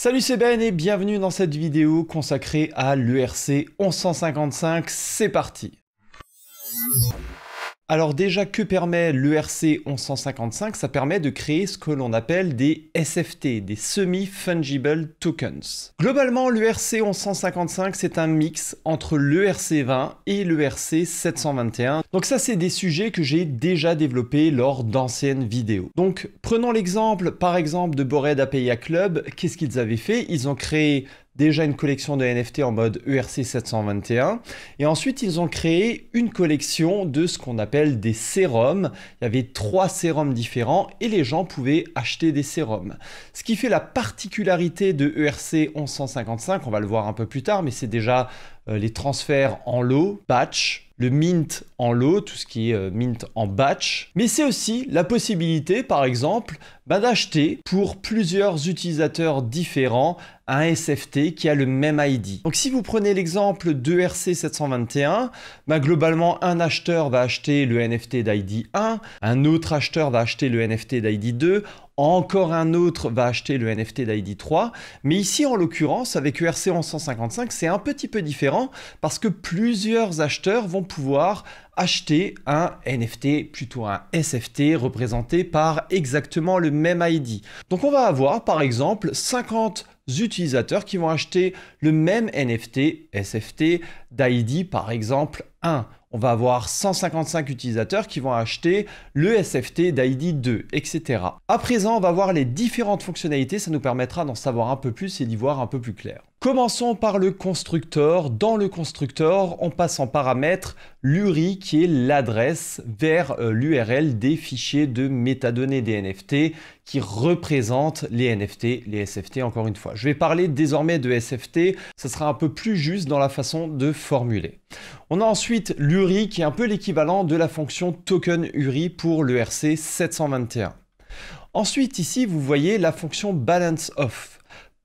Salut, c'est Ben et bienvenue dans cette vidéo consacrée à l'ERC 1155, c'est parti. Alors déjà, que permet l'ERC 1155? Ça permet de créer ce que l'on appelle des SFT, des Semi-Fungible Tokens. Globalement, l'ERC 1155, c'est un mix entre l'ERC 20 et l'ERC 721. Donc ça, c'est des sujets que j'ai déjà développés lors d'anciennes vidéos. Donc prenons l'exemple, par exemple, de Bored Apeya Club. Qu'est-ce qu'ils avaient fait? Ils ont créé déjà une collection de NFT en mode ERC 721 et ensuite ils ont créé une collection de ce qu'on appelle des sérums. Il y avait 3 sérums différents et les gens pouvaient acheter des sérums. Ce qui fait la particularité de ERC 1155, on va le voir un peu plus tard, mais c'est déjà les transferts en lot, batch, le mint en lot, tout ce qui est mint en batch, mais c'est aussi la possibilité, par exemple, d'acheter pour plusieurs utilisateurs différents un SFT qui a le même ID. Donc si vous prenez l'exemple de ERC 721, globalement un acheteur va acheter le NFT d'ID 1, un autre acheteur va acheter le NFT d'ID 2, encore un autre va acheter le NFT d'ID 3, mais ici en l'occurrence avec ERC 1155 c'est un petit peu différent parce que plusieurs acheteurs vont pouvoir acheter un NFT, plutôt un SFT représenté par exactement le même ID. Donc on va avoir par exemple 50 utilisateurs qui vont acheter le même NFT, SFT d'ID par exemple 1. On va avoir 155 utilisateurs qui vont acheter le SFT d'ID 2, etc. À présent, on va voir les différentes fonctionnalités, ça nous permettra d'en savoir un peu plus et d'y voir un peu plus clair. Commençons par le constructeur. Dans le constructeur, on passe en paramètre l'URI qui est l'adresse vers l'URL des fichiers de métadonnées des NFT qui représentent les NFT, les SFT encore une fois. Je vais parler désormais de SFT, ça sera un peu plus juste dans la façon de formuler. On a ensuite l'URI qui est un peu l'équivalent de la fonction token URI pour l'ERC 721. Ensuite ici vous voyez la fonction balance off.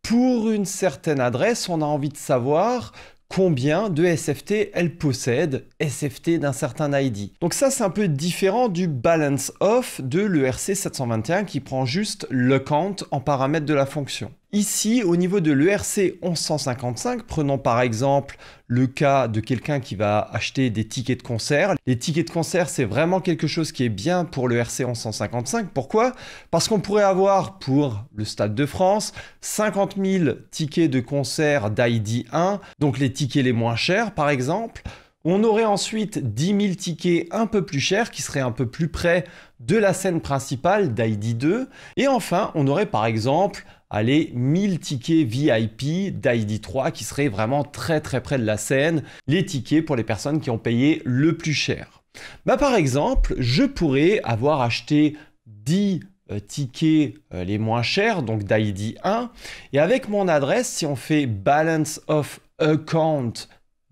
Pour une certaine adresse, on a envie de savoir combien de SFT elle possède, SFT d'un certain ID. Donc ça, c'est un peu différent du balance off de l'ERC 721 qui prend juste le count en paramètre de la fonction. Ici, au niveau de l'ERC 1155, prenons par exemple le cas de quelqu'un qui va acheter des tickets de concert. Les tickets de concert, c'est vraiment quelque chose qui est bien pour l'ERC 1155. Pourquoi? Parce qu'on pourrait avoir pour le Stade de France 50 000 tickets de concert d'ID 1, donc les tickets les moins chers par exemple. On aurait ensuite 10 000 tickets un peu plus chers qui seraient un peu plus près de la scène principale d'ID 2. Et enfin, on aurait par exemple 1000 tickets VIP d'ID 3 qui seraient vraiment très près de la scène, les tickets pour les personnes qui ont payé le plus cher. Par exemple, je pourrais avoir acheté 10 tickets les moins chers, donc d'ID 1, et avec mon adresse, si on fait balance of account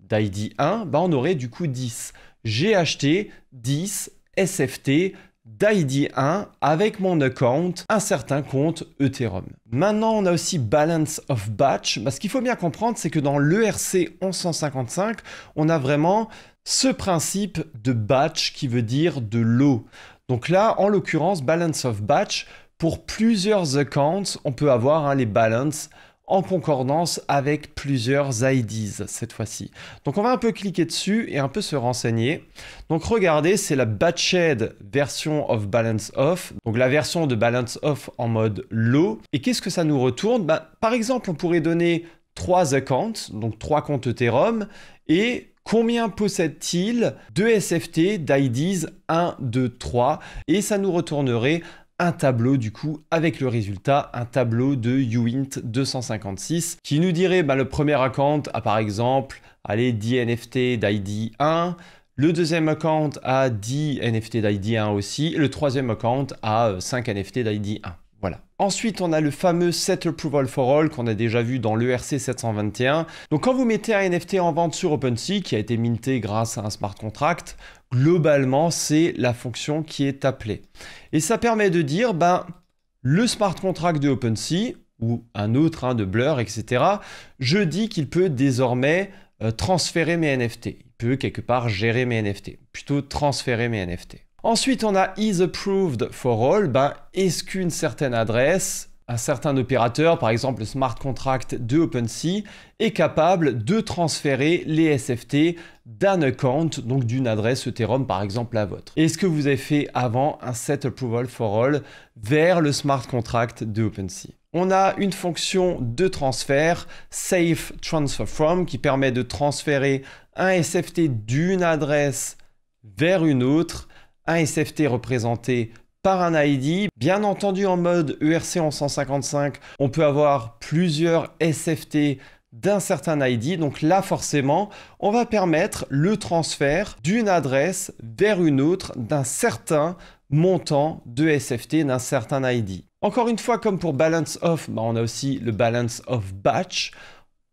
d'ID 1, on aurait du coup 10. J'ai acheté 10 SFT d'ID 1 avec mon account, un certain compte Ethereum. Maintenant, on a aussi balance of batch. Ce qu'il faut bien comprendre, c'est que dans l'ERC 1155, on a vraiment ce principe de batch qui veut dire de lot. Donc là, en l'occurrence, balance of batch, pour plusieurs accounts, on peut avoir les balances en concordance avec plusieurs IDs cette fois-ci. Donc on va un peu cliquer dessus et un peu se renseigner. Donc regardez, c'est la batched version of balance off, donc la version de balance off en mode low. Et qu'est-ce que ça nous retourne? Par exemple, on pourrait donner 3 accounts, donc 3 comptes Ethereum, et combien possède-t-il de SFT d'IDs 1, 2, 3? Et ça nous retournerait un tableau du coup avec le résultat, un tableau de uint 256 qui nous dirait le premier account a par exemple 10 NFT d'ID 1, le deuxième account a 10 NFT d'ID 1 aussi, et le troisième account a 5 NFT d'ID 1. Voilà. Ensuite, on a le fameux Set Approval for All qu'on a déjà vu dans l'ERC 721. Donc quand vous mettez un NFT en vente sur OpenSea qui a été minté grâce à un smart contract, globalement, c'est la fonction qui est appelée. Et ça permet de dire, le smart contract de OpenSea, ou un autre de Blur, etc., je dis qu'il peut désormais transférer mes NFT. Il peut quelque part gérer mes NFT, plutôt transférer mes NFT. Ensuite, on a is approved for all. Est-ce qu'une certaine adresse Un certain opérateur, par exemple le smart contract de OpenSea, est capable de transférer les SFT d'un account, donc d'une adresse Ethereum par exemple la vôtre. Est-ce que vous avez fait avant un set approval for all vers le smart contract de OpenSea? On a une fonction de transfert, safe transfer from, qui permet de transférer un SFT d'une adresse vers une autre, un SFT représenté par un ID. Bien entendu, en mode ERC 1155, on peut avoir plusieurs SFT d'un certain ID. Donc là, forcément, on va permettre le transfert d'une adresse vers une autre d'un certain montant de SFT d'un certain ID. Encore une fois, comme pour balance of, on a aussi le balance of batch.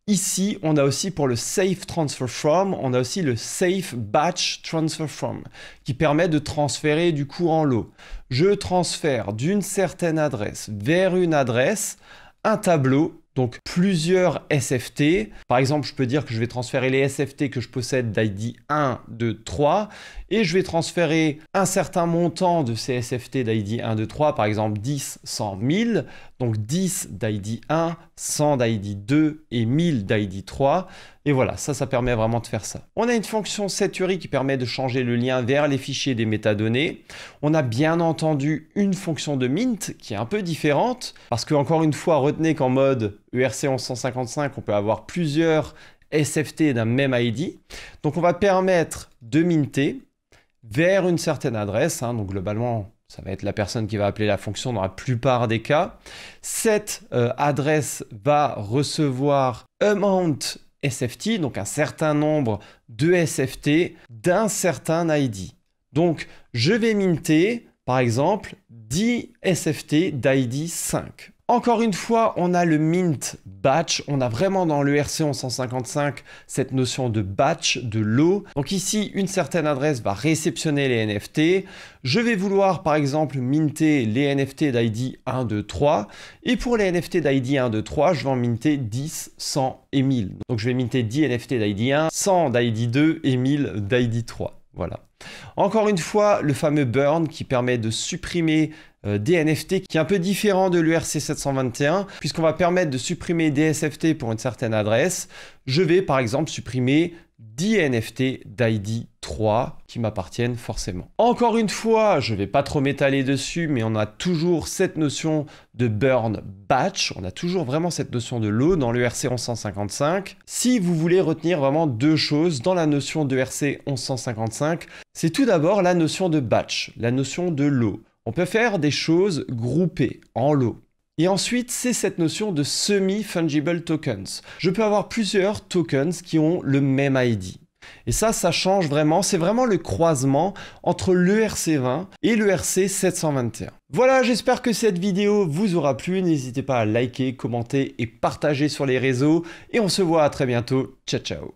Ici, on a aussi pour le safe transfer from, on a aussi le safe batch transfer from, qui permet de transférer du coup en lot. Je transfère d'une certaine adresse vers une adresse un tableau, donc plusieurs SFT. Par exemple, je peux dire que je vais transférer les SFT que je possède d'ID 1, 2, 3, et je vais transférer un certain montant de ces SFT d'ID 1, 2, 3, par exemple 10, 100, 1000, donc 10 d'ID 1, 100 d'ID 2 et 1000 d'ID 3. Et voilà, ça permet vraiment de faire ça. On a une fonction setURI qui permet de changer le lien vers les fichiers des métadonnées. On a bien entendu une fonction de mint qui est un peu différente parce que, encore une fois, retenez qu'en mode ERC 1155, on peut avoir plusieurs SFT d'un même ID. Donc, on va permettre de minter vers une certaine adresse. Donc, globalement, ça va être la personne qui va appeler la fonction dans la plupart des cas. Cette adresse va recevoir amount SFT, donc un certain nombre de SFT d'un certain ID. Donc, je vais minter, par exemple, 10 SFT d'ID 5. Encore une fois, on a le mint batch. On a vraiment dans le ERC 1155 cette notion de batch, de lot. Donc ici, une certaine adresse va réceptionner les NFT. Je vais vouloir, par exemple, minter les NFT d'ID 1, 2, 3. Et pour les NFT d'ID 1, 2, 3, je vais en minter 10, 100 et 1000. Donc je vais minter 10 NFT d'ID 1, 100 d'ID 2 et 1000 d'ID 3. Voilà. Encore une fois, le fameux burn qui permet de supprimer des NFT, qui est un peu différent de l'ERC 721, puisqu'on va permettre de supprimer des SFT pour une certaine adresse. Je vais par exemple supprimer 10 NFT d'ID 3 qui m'appartiennent forcément. Encore une fois, je ne vais pas trop m'étaler dessus, mais on a toujours cette notion de burn batch, on a toujours vraiment cette notion de lot dans l'ERC 1155. Si vous voulez retenir vraiment deux choses dans la notion de ERC 1155, c'est tout d'abord la notion de batch, la notion de lot. On peut faire des choses groupées en lots. Et ensuite, c'est cette notion de semi-fungible tokens. Je peux avoir plusieurs tokens qui ont le même ID. Et ça change vraiment. C'est vraiment le croisement entre l'ERC20 et l'ERC 721. Voilà, j'espère que cette vidéo vous aura plu. N'hésitez pas à liker, commenter et partager sur les réseaux. Et on se voit à très bientôt. Ciao, ciao.